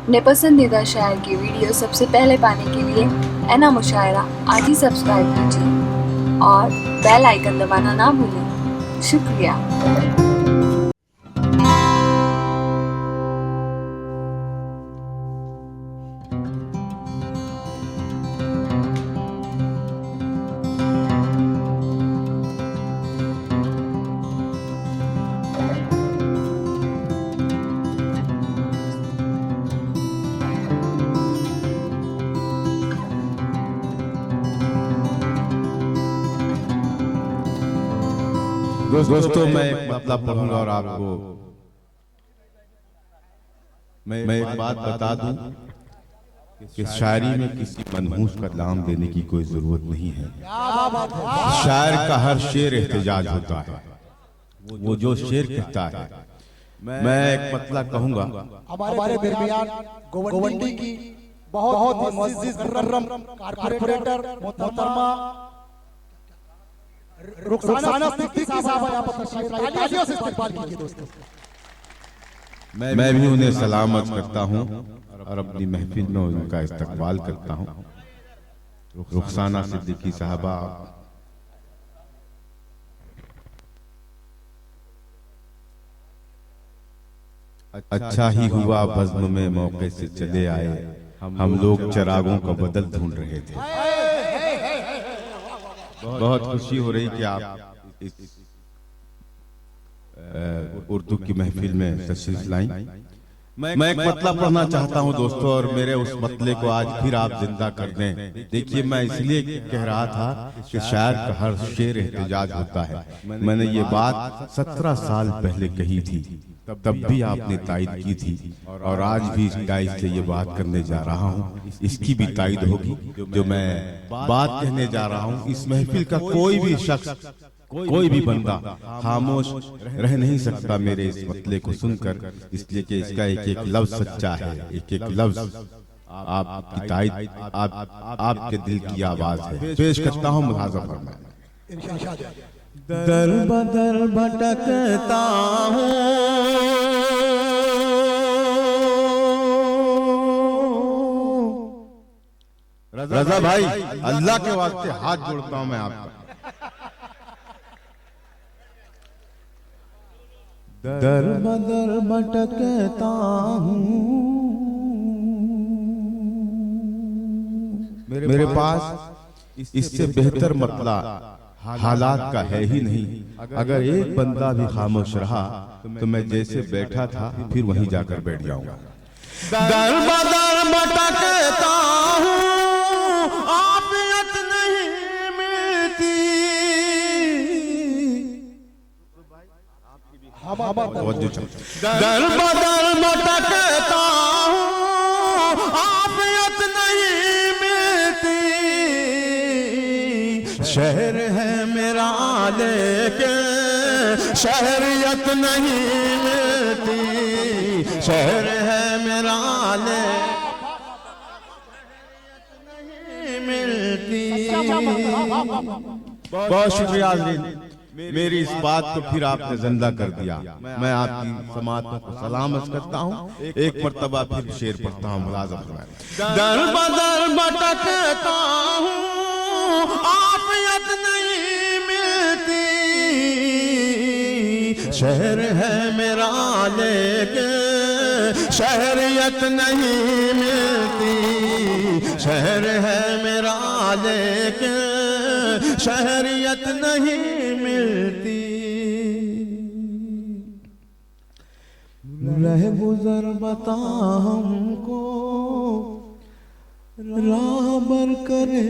अपने पसंदीदा शायर की वीडियो सबसे पहले पाने के लिए ऐना मुशायरा आज ही सब्सक्राइब कीजिए और बेल आइकन दबाना ना भूलें। शुक्रिया। दोस्तों मैं एक मतलब पढ़ूंगा और आपको मैं एक बात बता दूं कि शायरी में किसी मनहूस का नाम देने की कोई जरूरत नहीं है। शायर का हर शेर एहतजाज होता है। वो जो शेर कहता है, मैं एक मतलब कहूंगा। हमारे दरमियान गोवंडी की बहुत ही मुअज़्ज़िज़ मुकर्रम कारपोरेटर मोहतरमा रुखसाना सिद्दीकी साहब यहाँ पर तशरीफ लाए, तालियों से इस्तकबाल कीजिए दोस्तों। मैं भी उन्हें सलामत करता हूं और अपनी महफिल में उनका इस्तकबाल करता हूं। रुखसाना सिद्दीकी साहबा, अच्छा ही हुआ बज़्म में मौके से चले आए, हम लोग चिरागों का बदल ढूंढ रहे थे। बहुत खुशी हो रही कि आप इस उर्दू की महफिल में तशरीफ लाई। मैं एक मतलब पढ़ना चाहता हूं दोस्तों, और मेरे उस मतले को आज फिर आप जिंदा कर दें। देखिए, मैं इसलिए कह रहा था कि शायर का हर शेर एहतजाज होता है। मैंने ये बात 17 साल पहले कही थी, तब भी आपने तायद की थी, और आज भी इस डाइस से ये बात करने जा रहा हूँ। इसकी भी तायद होगी जो मैं बात कहने जा रहा हूँ। इस महफिल का कोई भी शख्स, कोई भी बंदा खामोश रह नहीं सकता मेरे इस मतले को सुनकर, इसलिए कि इसका एक एक लफ्ज सच्चा है, एक एक लफ्ज आपकी तायद, आपके दिल की आवाज है। पेश करता हूँ मुलाज़ा फरमाएं। दर बदर भटकता हूँ, रजा भाई अल्लाह के वास्ते हाथ जोड़ता हूं मैं आपका। दर बदर भटकता हूँ, मेरे पास इससे बेहतर मतला हालात का है ही नहीं। अगर एक बंदा भी खामोश रहा तो मैं जैसे बैठा था फिर वहीं जाकर बैठ जाऊंगा। दर बदर भटकता हूँ, आफियत नहीं मिलती। दर बदर भटकता हूँ, आफियत नहीं मिलती। शहर है मेरा लेकिन शहरियत नहीं मिलती। शहर है मेरा लेकिन नहीं मिलती। बहुत शुक्रिया आज़रीन, मेरी इस बात को फिर आपने जिंदा कर दिया। मैं आपकी समातों को सलामत करता हूँ। एक मर्तबा फिर शेर पढ़ता हूँ, मुलाज़ा फरमाएं। दर बदर भटकता हूँ, आफियत नहीं मिलती। शहर है मेरा लेकिन शहरियत नहीं मिलती। शहर है मेरा लेकिन शहरियत नहीं मिलती। रह गुजर बता हमको, राहबर करे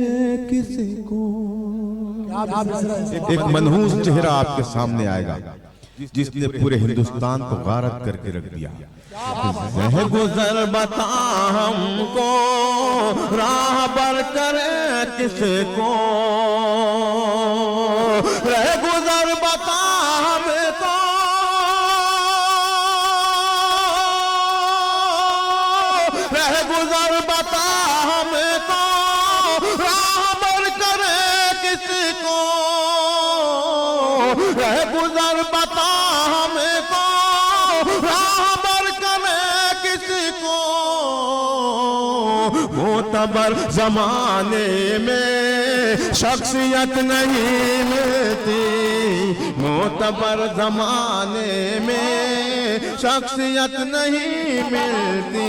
किसी को। एक मनहूस चेहरा आपके सामने आएगा जिसने पूरे हिंदुस्तान को गारत करके रख दिया। रह गुजर बता हमको, राहबर करे किसी को। रह गुजर बता हमको, रह गुजर बता हमको, राहबर करे किसी को। रह गुजर बता हमको, राहबर करे किसी को। मोतबर जमाने में शख्सियत नहीं मिलती, मोतबर जमाने में शख्सियत नहीं मिलती।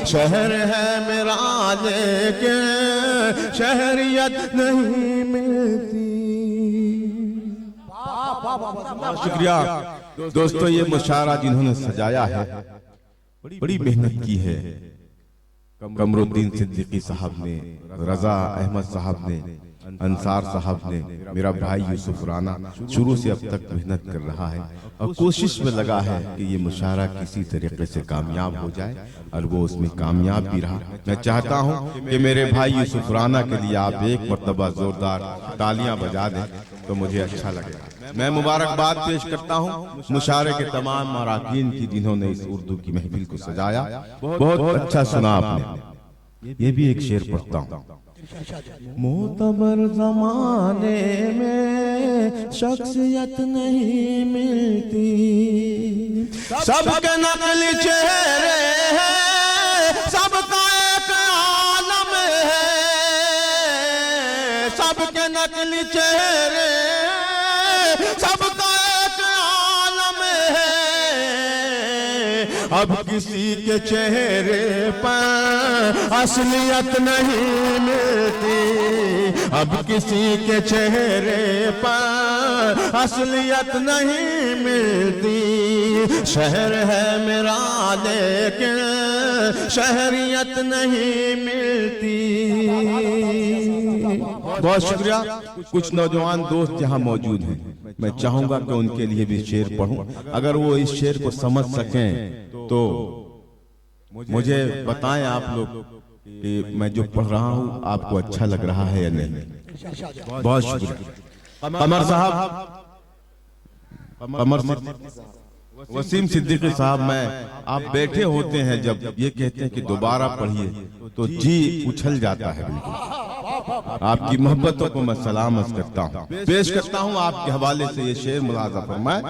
शहर है मेरा लेकिन शहरियत नहीं मिलती। बहुत शुक्रिया दोस्तों, ये मुशायरा जिन्होंने सजाया है बड़ी मेहनत की है। कमरुद्दीन सिद्दीकी साहब ने, रजा अहमद साहब ने, अंसार साहब ने, मेरा भाई यूसुफ राना शुरू से अब तक मेहनत कर रहा है और कोशिश में लगा है कि ये मुशायरा किसी तरीके से कामयाब हो जाए, और वो उसमें कामयाब भी रहा। मैं चाहता हूँ कि मेरे भाई यूसुफ राना के लिए आप एक मर्तबा जोरदार तालियां बजा दें तो मुझे अच्छा लगेगा। मैं मुबारकबाद पेश करता हूँ मुशायरे के तमाम अराकीन की जिन्होंने इस उर्दू की महफिल को सजाया। बहुत अच्छा सुना आपने। ये भी एक शेर पढ़ता हूँ। मोतबर जमाने में शख्सियत नहीं मिलती, सबके नकली चेहरे हैं, सबका एक आलम है, सबके नकली चेहरे सबका एक आलम है। अब किसी के चेहरे पर असलियत नहीं मिलती, अब किसी के चेहरे पर असलियत नहीं मिलती। शहर है मेरा लेकिन शहरियत नहीं मिलती। बहुत शुक्रिया। कुछ नौजवान दोस्त यहाँ मौजूद हैं, मैं चाहूंगा कि उनके लिए भी शेर पढ़ूं। अगर वो इस शेर को समझ सकें तो मुझे बताएं आप लोग कि मैं जो पढ़ रहा हूं आपको अच्छा लग रहा है या नहीं। बहुत शुक्रिया। कमर साहब, वसीम सिद्दीकी साहब, मैं आप बैठे होते हैं जब ये कहते हैं कि दोबारा पढ़िए तो जी उछल जाता है। बिल्कुल आपकी मोहब्बतों को मैं सलाम अर्ज करता हूँ। पेश करता हूँ आपके हवाले से ये शेर, मुलाजा फरमाए।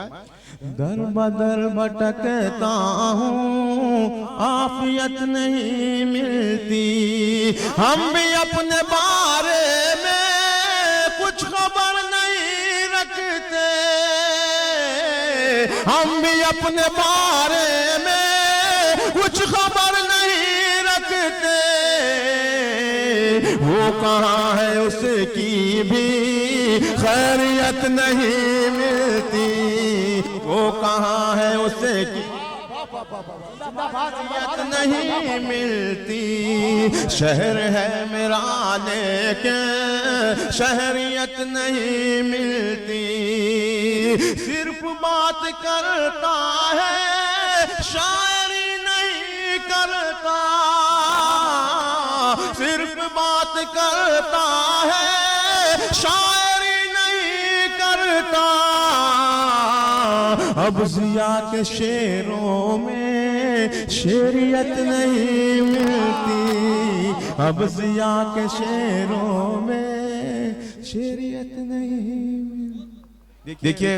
दर बदर भटकता हूँ आफियत नहीं मिलती, हम भी अपने बारे में कुछ खबर नहीं रखते, हम भी अपने बारे में कुछ खबर नहीं रखते। वो कहाँ है उसकी भी खैरियत नहीं मिलती, वो कहाँ है उसकी खैरियत नहीं मिलती। शहर है मेरा लेकिन शहरियत नहीं मिलती। सिर्फ बात करता है शायरी नहीं करता, सिर्फ बात करता है शायरी नहीं करता। अब जिया के शेरों में शेरियत नहीं मिलती, अब जिया के शेरों में शेरियत नहीं मिलती। देखिए,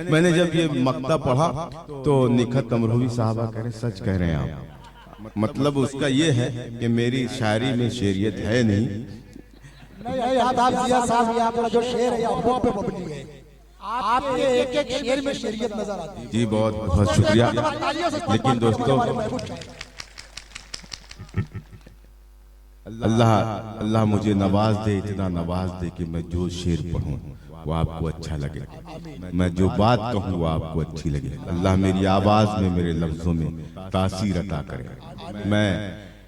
मैंने जब ये मक्ता पढ़ा तो निखत अमरोही साहबा कह रहे सच कह रहे हैं आप। मतलब उसका ये है कि मेरी शायरी में शेरियत है नहीं। जिया साहब, ये आपका जो शेर है वो पे बबली है, आपके एक एक शेर में शरीयत नजर आती है। जी बहुत बहुत शुक्रिया। लेकिन दोस्तों, अल्लाह मुझे नवाज दे, इतना नवाज दे कि मैं जो शेर पढ़ूं वो आपको अच्छा लगे, मैं जो बात कहूं वो आपको अच्छी लगे। अल्लाह मेरी आवाज में, मेरे लफ्जों में तासीर अता करे। मैं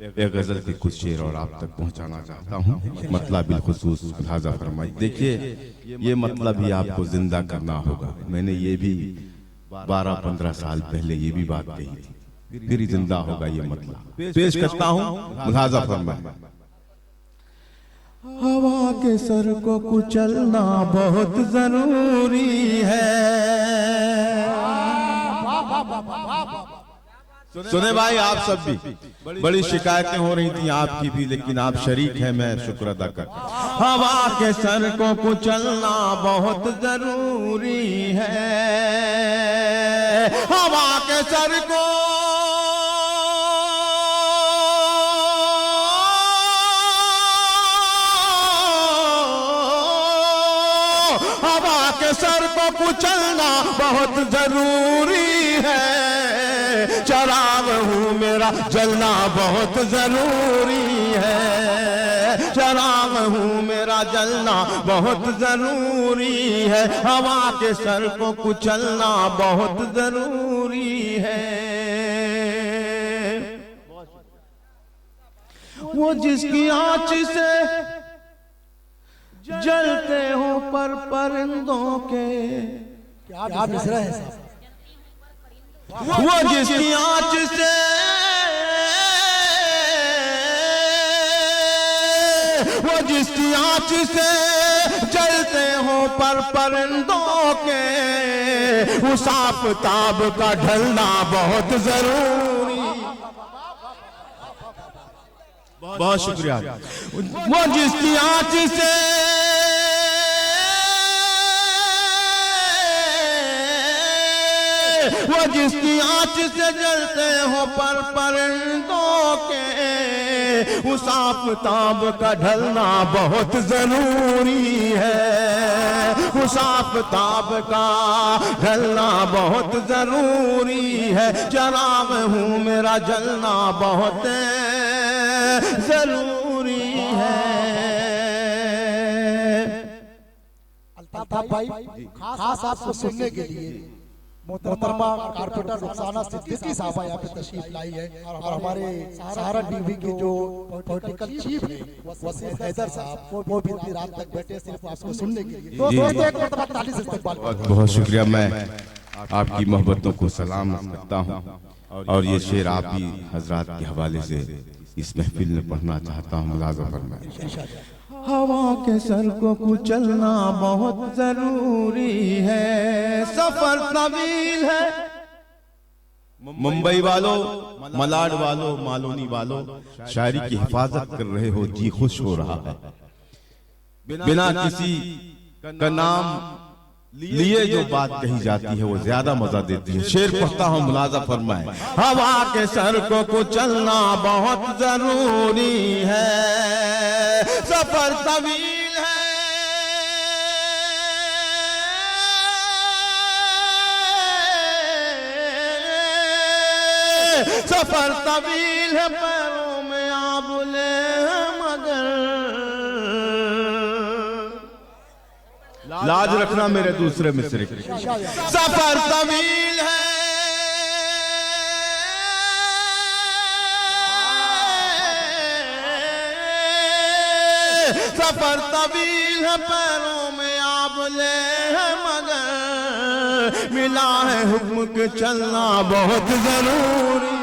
एक गजल के कुछ शेर और आप तक पहुंचाना चाहता हूं, मतलब बिलखुसूस लिहाजा फरमाइए। देखिए, ये मतलब भी आपको जिंदा करना होगा। मैंने ये भी 12-15 साल पहले ये भी बात कही थी, फिर जिंदा होगा ये मतलब। पेश करता हूं, लिहाजा फरमाइए। हवा के सर को कुचलना बहुत जरूरी है। सुने भाई, आप सब भी बड़ी शिकायतें हो रही थी आपकी भी, लेकिन आप शरीक हैं, मैं शुक्र अदा करता हूं। हवा के सर को कुचलना बहुत जरूरी है, हवा के सर को हवा के सर को कुचलना बहुत जरूरी है, चिराग हूँ मेरा जलना बहुत जरूरी है, चिराग हूँ मेरा जलना बहुत जरूरी है, हवा के सर को कुचलना बहुत जरूरी है। वो जिसकी आँच से जलते हो पर परिंदों के, क्या मिसरा है साहब? वो जिसकी आँच से वो जिसकी आँच से जलते हो पर परिंदों के, उस आफताब का ढलना बहुत जरूरी। बहुत शुक्रिया। वो जिसकी आँच से वो जिसकी आँच से जलते हो पर परिंदों के, उस आफताब का ढलना बहुत जरूरी है, उस आफताब का ढलना बहुत जरूरी है, चिराग हूँ मेरा जलना बहुत जरूरी है। अल्ताफ भाई, खास आपको सुनने के लिए मोहतरमा कारपेंटर रुखसाना सिद्दीकी साहबा यहाँ पे तशरीफ लाई है, और हमारे सहारा टीवी के जो पॉलिटिकल चीफ है वसीम हैदर साहब, वो भी इतनी रात तक बैठे सिर्फ आपको सुनने के लिए। तो दोस्तों एक मरतबा ताली से इस्तकबाल। बहुत शुक्रिया। मैं आपकी मोहब्बतों को सलाम करता हूँ, और ये शेर आप ही हजरात के हवाले से इस महफिल में पढ़ना चाहता हूँ। मुलाज़ा फरमाएं। हवा के सर को कुचलना बहुत जरूरी है, सफर तवील है। मुंबई वालों, मलाड वालों, मालोनी वालों, शायरी की हिफाजत कर रहे हो, जी खुश हो रहा है। बिना किसी का नाम लिए जो बात कही जाती है वो ज्यादा मजा देती है। शेर पढ़ता हूँ, मुलाजा फरमाए। हवा के सर को कुचलना बहुत जरूरी है, सफर तवील है, सफर तवील है, पैरों में आबुले मगर लाज रखना मेरे दूसरे मिसरे की। सफर तवील है, सफर तवील है, पैरों में आबले है मगर मिला है हुक्म के चलना बहुत जरूरी।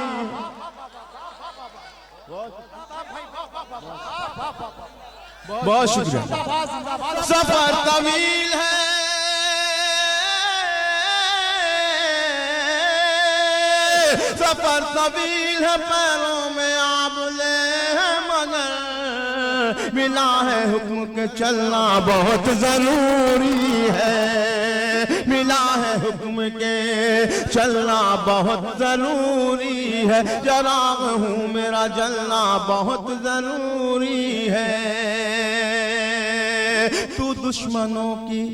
बहुत शुक्रिया। सफर तवील है, सफर तवील है, पैरों में आबले है मगर मिला है हुक्म के चलना बहुत जरूरी है, मिला है हुक्म के चलना बहुत जरूरी है, चिराग हूँ मेरा जलना बहुत जरूरी है। तू दुश्मनों की,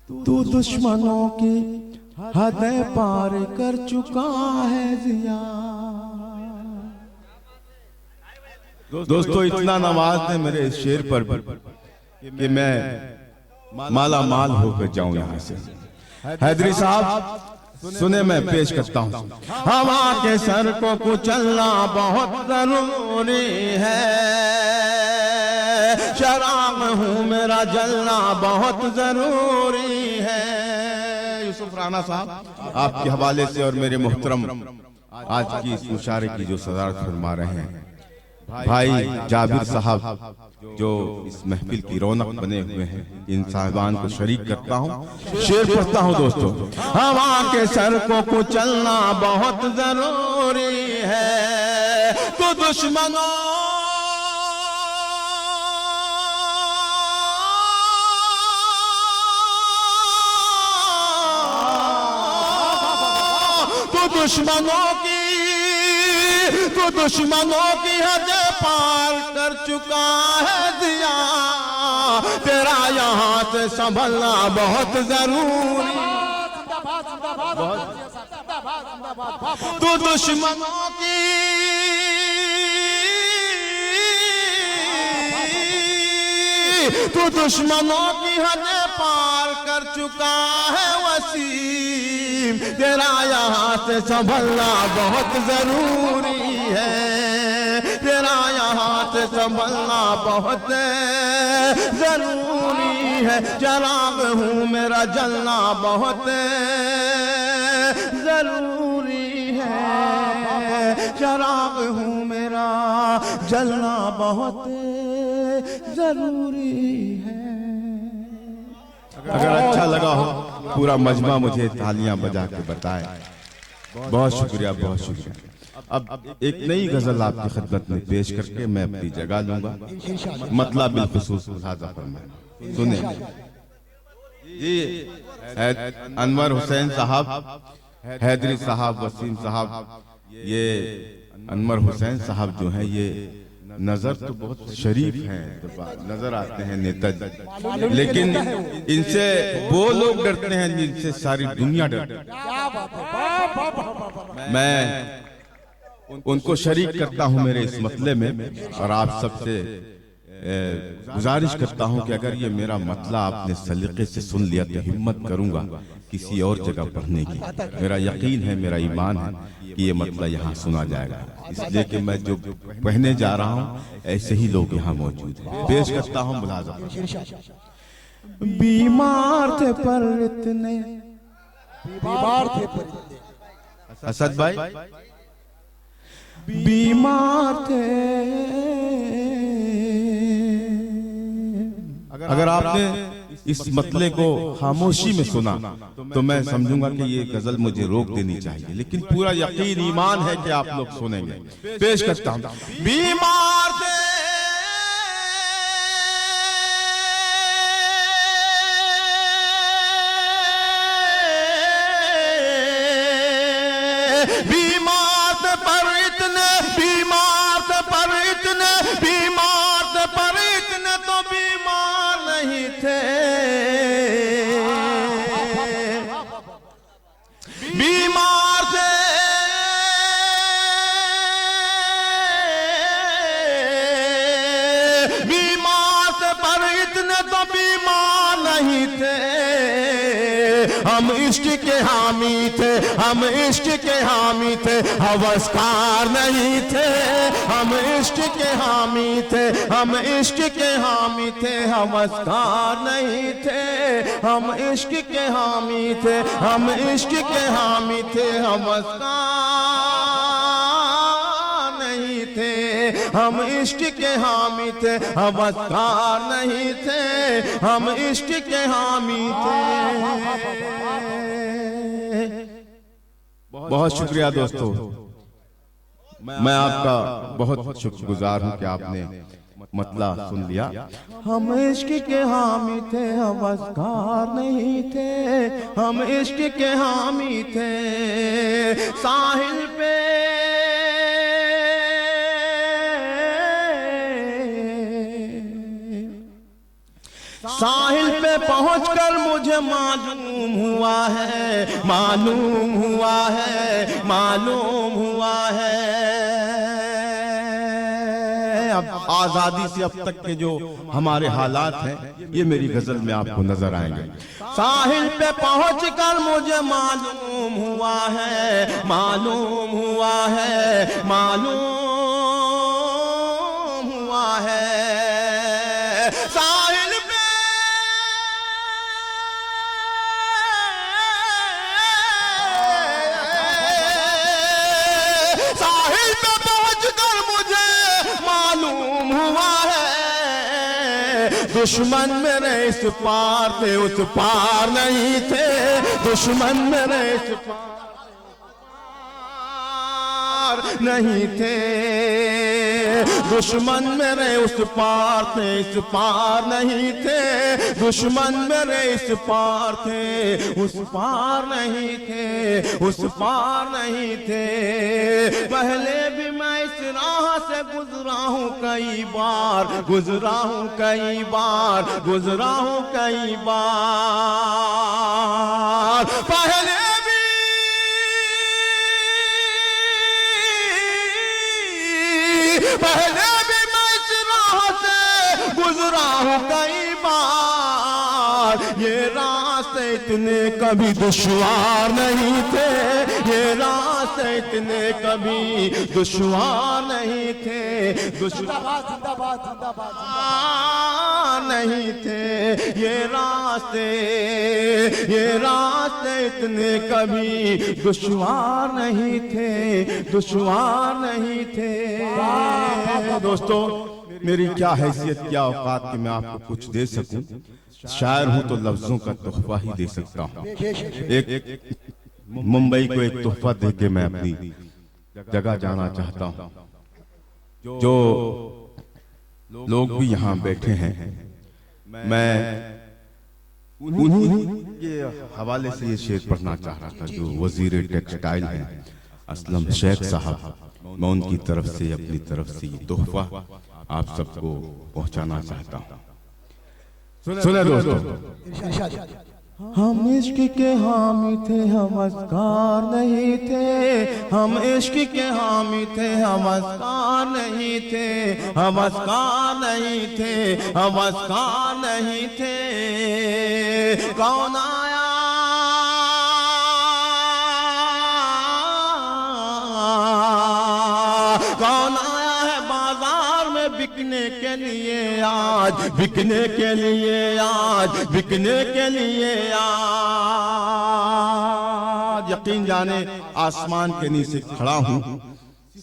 तू दुश्मनों की हदें पार कर चुका है जिया। दोस्तों इतना नवाज ने मेरे इस शेर पर कि मैं माला माल होकर जाऊं यहाँ से। हैदरी साहब सुने, मैं पेश करता हूँ। हवा के सर को कुचलना बहुत जरूरी है, चिराग हूँ मेरा जलना बहुत जरूरी है। यूसुफ राणा साहब आपके हवाले से और मेरे मोहतरम आज की इस मुशारे की जो सदारत फरमा रहे हैं भाई जाबिर साहब, जो इस महफिल की रौनक बने हुए हैं, इन साहिबान को शरीक करता हूँ। शेर पढ़ता हूँ दोस्तों। हवा के सर को कुचलना बहुत जरूरी है, तो दुश्मनों दुश्मनों की हद पार कर चुका है जिया। तेरा यहाँ से संभलना बहुत जरूरी। तू दुश्मनों की हद पार कर चुका है वसीम, तेरा यहाँ से संभलना बहुत जरूरी है, तेरा यहाँ से संभलना बहुत जरूरी है। जनाब हूँ मेरा जलना बहुत जरूरी है, चराग हूँ मेरा जलना बहुत जरूरी है। अगर अच्छा लगा हो पूरा मजमा मुझे तालियां बजा के बताए। बहुत शुक्रिया, बहुत शुक्रिया। अब एक नई गजल आपकी खिदमत में पेश करके मैं अपनी जगह लूंगा। मतलब बिलखुसूस मुलाजा फरमाएं। सुने जी, अनवर हुसैन साहब, हैदरी साहब, वसीम साहब, ये अनवर हुसैन साहब जो हैं ये नजर तो बहुत शरीफ हैं, नजर आते हैं नेताजी, लेकिन इनसे वो लोग डरते हैं जिनसे सारी दुनिया डरती है। मैं उनको शरीक करता हूं मेरे इस मसले में और आप सबसे गुजारिश करता हूं कि अगर ये मेरा मतला आपने सलीके से सुन लिया तो हिम्मत करूंगा किसी और जगह पढ़ने की। मेरा यकीन है, मेरा ईमान है कि ये मतला यहाँ सुना जाएगा, इसलिए कि मैं जो कहने जा रहा हूँ ऐसे ही लोग यहाँ मौजूद हैं। पेश करता हूँ मुलाजा। बीमार थे पर इतने, बीमार थे पर इतने, असद भाई बीमार थे। अगर आपने इस मतले को खामोशी में सुना तो मैं समझूंगा कि ये गजल मुझे रोक देनी चाहिए, लेकिन पूरा यकीन ईमान है कि आप लोग सुनेंगे। पेश करता हूं। बीमार थे पर इतने, बीमार थे पर इतने, बीमार थे पर इतने तो बीमार नहीं थे। बीमार थे पर इतने तो बीमार नहीं थे। हम इश्क के हामी थे, हम इश्क के हामी थे, हवसकार नहीं थे। हम इश्क के हामी थे, हम इश्क के हामी थे, हवसकार नहीं थे। हम इश्क के हामी थे, हम इश्क के हामी थे, हवसकार नहीं थे। हम इश्क के हामी थे, हवसकार नहीं थे। हम इश्क के हामी थे। बहुत शुक्रिया दोस्तों, मैं आपका बहुत शुक्रगुजार हूं कि आपने मतला सुन लिया। हम इश्क के हामी थे, हवसकार नहीं थे। हम इश्क के हामी थे। साहिल पे साहिल पे पहुंचकर मुझे मालूम हुआ है, मालूम हुआ है, मालूम हुआ है। अब आजादी से अब तक के जो हमारे हालात हैं ये मेरी गजल में आपको नजर आएंगे। साहिल पे पहुंचकर मुझे मालूम हुआ है, मालूम हुआ है, मालूम हुआ है। साहिल पे पहुंचकर मुझे मालूम हुआ है। दुश्मन मेरे इस पार थे, उस पार नहीं थे। दुश्मन मेरे इस पार नहीं थे। दुश्मन मेरे उस पार थे, इस पार नहीं थे। दुश्मन मेरे इस पार थे, उस पार नहीं थे, उस पार नहीं थे। पहले भी मैं इस राह से गुजरा हूँ कई बार, गुजरा हूँ कई बार, गुजरा हूँ कई बार। पहले भी मैं इस राह से गुजरा हूँ कई बार। ये रास्ते इतने कभी दुश्वार नहीं थे, ये रास्ते इतने कभी दुश्वार नहीं थे, दुश्वार जिंदाबाद जिंदाबाद नहीं थे। ये रास्ते इतने कभी दुश्वार नहीं थे, दुश्वार नहीं थे। दोस्तों, मेरी क्या हैसियत, क्या औकात कि मैं आपको कुछ दे सकूं। शायर हूं तो लफ्जों का तोहफा ही दे सकता हूं। एक मुंबई को एक तोहफा दे के मैं अपनी जगह जाना चाहता हूं। जो लोग भी यहाँ बैठे हैं, मैं उन्हीं के हवाले से ये शेर पढ़ना चाह रहा था। जो वजीर टेक्सटाइल हैं असलम शेख साहब, मैं उनकी तरफ से, अपनी तरफ से ये तोहफा आप सबको पहुंचाना चाहता हूं। सुने दोस्तों, हम इश्क के हामी थे, हम असकार नहीं थे। हम इश्क के हामी थे, हम असकार नहीं थे। हम असकार नहीं थे, हम असकार नहीं थे। कौन आया है बाजार में बिकने के लिए आज, बिकने के लिए आज, बिकने के लिए आज। यकीन जाने आसमान के नीचे खड़ा हूं,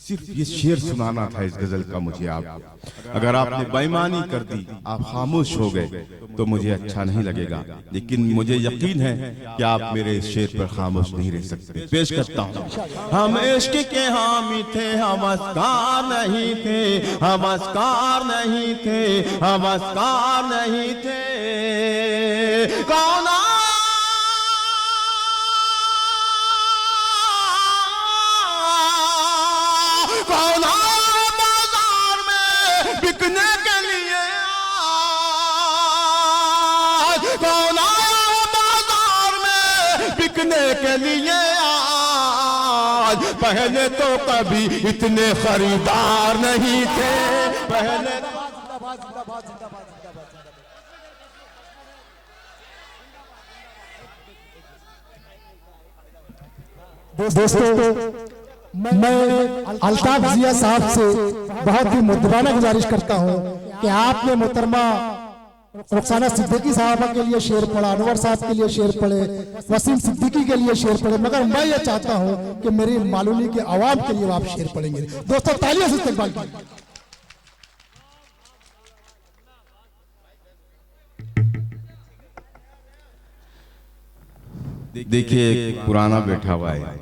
सिर्फ ये शेर सुनाना था इस गजल का मुझे आपको। अगर आपने बेईमानी कर दी, आप खामोश हो गए, तो मुझे अच्छा नहीं लगेगा। लेकिन मुझे यकीन है कि आप मेरे इस शेर पर खामोश नहीं रह सकते। पेश करता हूँ। हम इश्क के हामी थे, हम असकार नहीं थे। हम असकार नहीं थे, हम असकार नहीं थे। कौन बाजार में बिकने के लिए आज? कौन आया बाजार में बिकने के लिए आज? पहले तो कभी इतने खरीदार नहीं थे, पहले जिंदाबाद जिंदाबाद जिंदाबाद जिंदाबाद। दोस्तों, मैं अल्ताफ जिया साहब से बहुत ही मुद्दाना गुजारिश करता हूं कि आपने मोहतरमा रुखसाना सिद्दीकी साहबा के लिए शेर पढ़ा, अनवर साहब के लिए शेर पढ़े, वसीम सिद्दीकी के लिए शेर पढ़े, मगर मैं ये चाहता हूं कि मेरी मालूनी के आवाम के लिए आप शेर पढ़ेंगे। दोस्तों, तालियों से इस्तकबाल कीजिए। देखिए, एक पुराना बैठा हुआ है,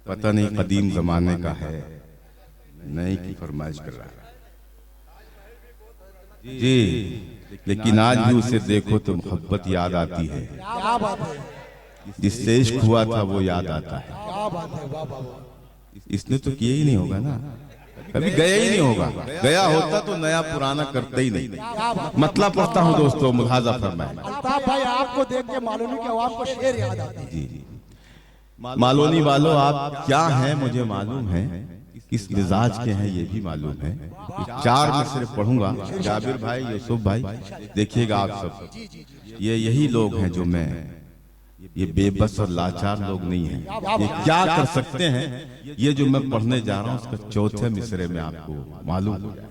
पता नहीं कदीम जमाने का है, नए की फरमाइश कर रहा है जी। लेकिन आज भी उसे देखो तो मोहब्बत याद आती है। क्या बात है, जिससे इश्क हुआ था वो याद आता है। क्या बात है, वाह वाह वाह। इसने तो किया ही नहीं होगा ना, कभी गया ही नहीं होगा। गया होता तो नया पुराना करते ही नहीं। मतलब पढ़ता हूँ दोस्तों, मुलाजा फरमाए। अल्ताफ भाई, आपको देख के मालूनी के आवाम को शेर याद आता है। जी, मालोनी वालों, आप क्या हैं मुझे मालूम है, किस मिजाज के हैं ये भी मालूम है। चार में सिर्फ पढ़ूंगा, जाबिर भाई, यूसुफ भाई, देखिएगा आप सब, ये यही लोग हैं जो मैं, ये बेबस और लाचार लोग नहीं हैं। ये क्या कर सकते हैं, ये जो मैं पढ़ने जा रहा हूँ उसका चौथे मिसरे में आपको मालूम हो जाए।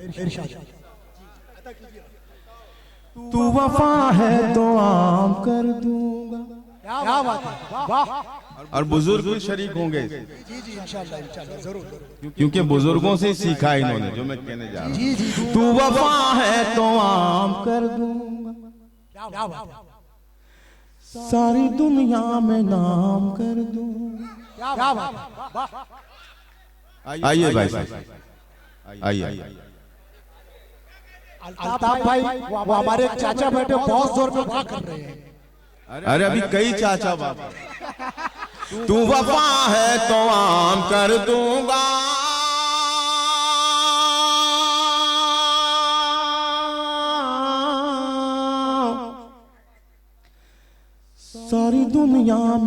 तू वफा है तो आम कर दूंगा। क्या बात है, वाह। और बुजुर्ग भी शरीक होंगे, जी जी, इंशाल्लाह इंशाल्लाह, जरूर। क्योंकि बुजुर्गों से सीखा इन्होंने जो मैं कहने जा रहा हूँ। तू वफा है तो आम कर दूंगा, क्या बात है, सारी दुनिया में नाम कर दूंगा। क्या बात है, वाह। आइए भाई साहब, आइए। अल्ताफ भाई, वो हमारे एक चाचा बैठे बहुत जोर में वाह कर रहे हैं। अरे अभी कई चाचा बाप। तू वफा है तो आम कर दूंगा,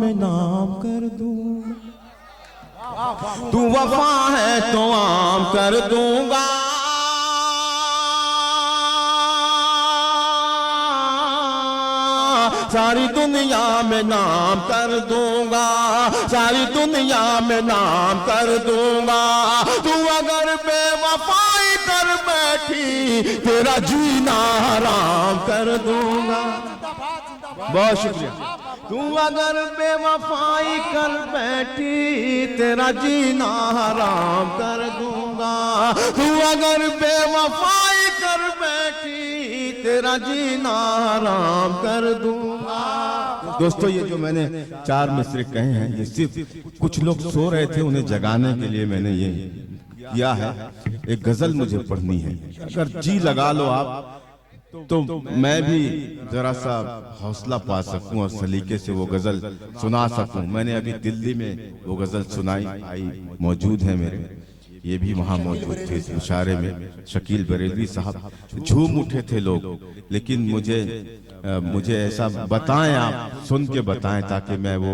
में नाम कर दूं, तू वफा है तो आम कर दूंगा। सारी दुनिया में नाम कर दूंगा, सारी दुनिया में नाम कर दूंगा। तू अगर बेवफाई कर बैठी, तेरा जीना हराम कर दूंगा। बहुत शुक्रिया। तू अगर बेवफाई कर बैठी, तेरा जीना हराम कर दूंगा। तू अगर बेवफाई कर बैठी, तेरा जीना हराम कर दूंगा। दोस्तों, ये जो मैंने 4 मिसरे कहे हैं, ये सिर्फ कुछ लोग सो रहे थे, उन्हें जगाने के लिए मैंने ये किया है। एक गजल मुझे पढ़नी है, अगर जी लगा लो आप तो मैं भी जरा सा हौसला पा सकूं और सलीके से वो गजल सुना सकूं। मैंने अभी दिल्ली में वो गजल सुनाई, आई मौजूद है मेरे, ये भी वहाँ मौजूद थे इस मुशायरे में। शकील बरेलवी साहब, झूम उठे थे लोग, लेकिन मुझे ऐसा बताएं, आप सुन के बताएं ताकि मैं वो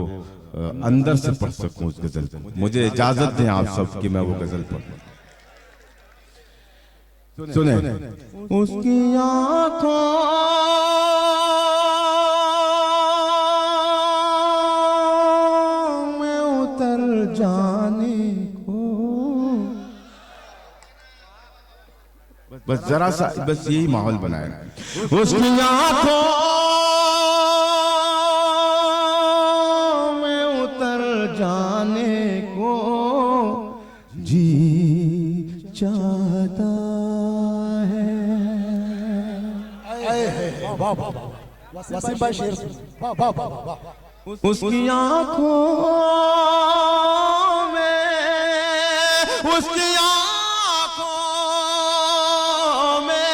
अंदर से पढ़ सकूं उस गजल को। मुझे इजाजत दें आप सब कि मैं वो गजल पढ़ूं। सुने, उसकी आंखों में उतर जाने को, बस जरा सा, बस यही माहौल बनाया। उसकी आंखों में उतर जाने को जी चाहता है। वाह वाह वाह, वसीम भाई शेर सुन, वाह वाह वाह वाह। उसकी आंखों में, उसकी आंखों में,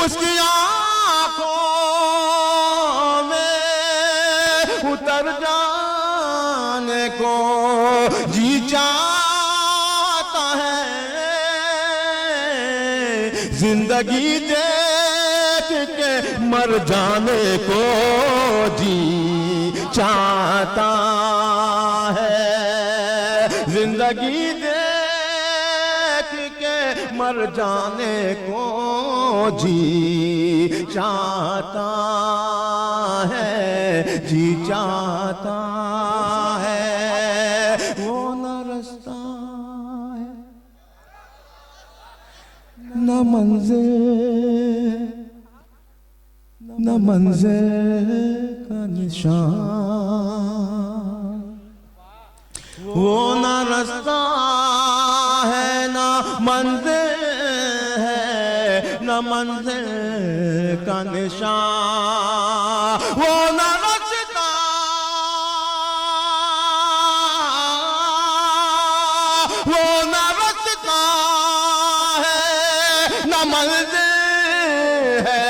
उसकी आंखों में उतर जाने को जी चाहता है। जिंदगी देख के मर जाने को जी चाहता है। जिंदगी देख के मर जाने को जी चाहता है, जी चाहता है। वो न रास्ता है न मंजिल, न मंजिल का निशान। वो न रास्ता है न मंजिल है, न मंजिल का निशान। वो न रास्ता, वो न रास्ता है न मंजिल है,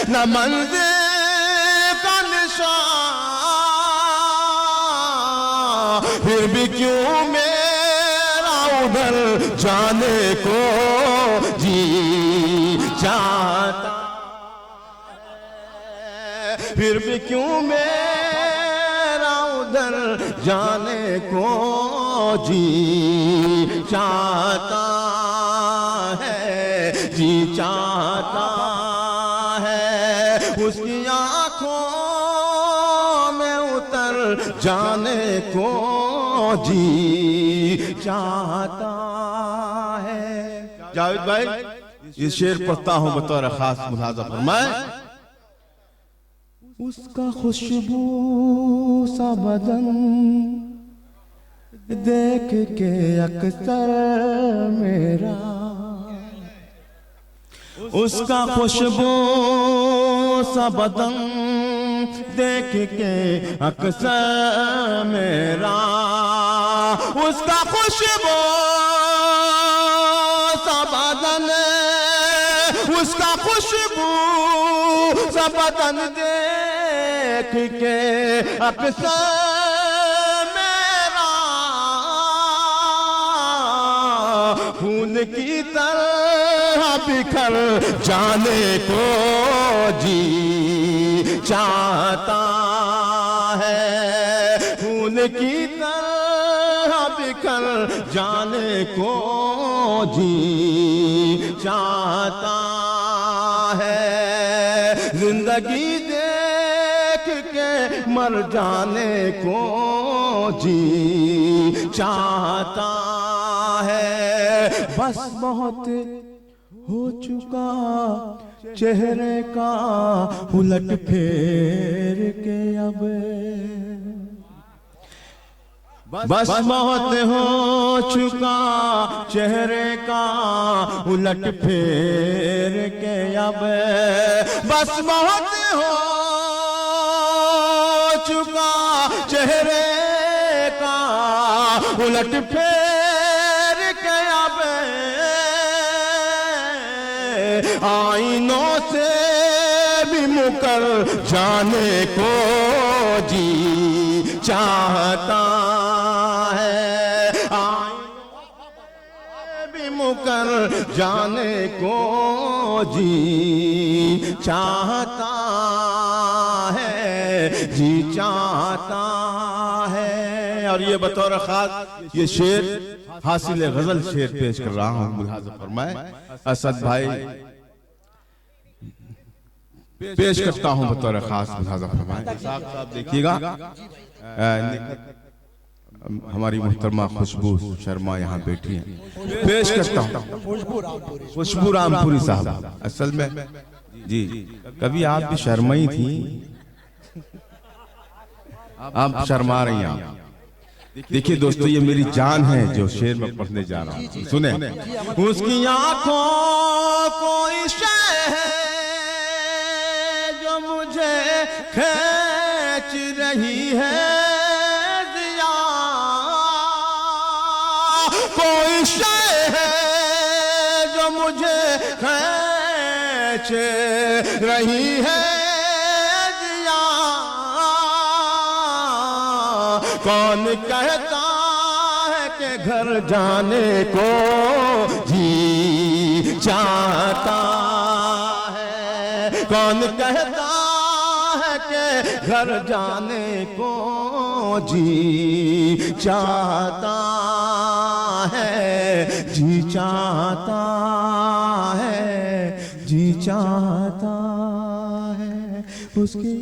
न मंजिल का निशान। फिर भी क्यों मेरा उधर जाने को जी चाहता है। फिर भी क्यों मेरा उधर जाने को जी चाहता है, जी चाहता है। उसकी आंखों में उतर जाने को जी चाहता है। जावेद भाई, ये शेर पढ़ता हूं बतौर खास मुलाजा फरमाए। उसका खुशबू सा बदन देख के अक्सर मेरा, उसका खुशबू सा बदन देख के अक्सर मेरा, उसका खुशबू सा बदन, उसका खुशबू सा बदन देख के अक्सर खून की तरह बिखर जाने को जी चाहता की तरह बिखर जाने को जी चाहता है, जिंदगी देख के मर जाने को जी चाहता है। बस बहुत हो चुका चेहरे का उलट फेर के अब, बस बहुत हो चुका चेहरे का उलट फेर के अब, बस बहुत हो चुका चेहरे का उलट फेर के अब, आईनों से भी मुकर जाने को जी चाहता है, आईनों भी मुकर जाने को जी चाहता है, जी चाहता है। और ये बतौर खास ये शेर हासिल गजल शेर पेश कर रहा हूँ, मुलाहिजा फरमाए। असद भाई पेश करता हूँ बतौर खास, मुलाहिजा फरमाए। साहब देखिएगा, हमारी मोहतरमा खुशबू शर्मा यहाँ बैठी हैं, पेश करता हूँ। खुशबू रामपुरी साहब, असल में जी कभी आप भी शर्माई थी, आप शर्मा रही हैं। देखिए दोस्तों, ये मेरी जान है जो शेर में पढ़ने जा रहा हूँ, सुने। उसकी आंखों कोई शय है जो मुझे खींच रही है जिया, कोई शय है जो मुझे खींच रही है जिया, कौन कहता है कि घर जाने को जी चाहता है, कौन कहता है कि घर जाने को जी चाहता है, जी चाहता है, जी चाहता है। उसकी